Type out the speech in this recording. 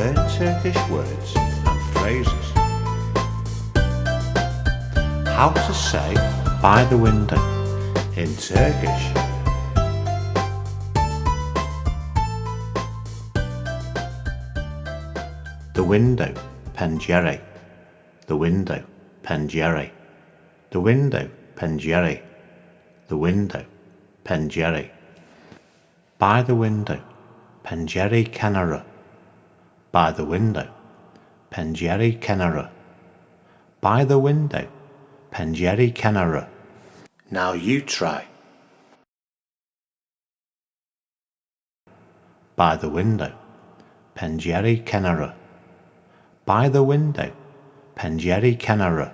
learn Turkish words and phrases. How to say by the window in Turkish. The window, pencere. The window, pencere. The window, pencere. The window, pencere. By the window, pencere kenarı. By the window, pencere kenarı. By the window, pencere kenarı. Now you try. By the window, pencere kenarı. By the window, pencere kenarı.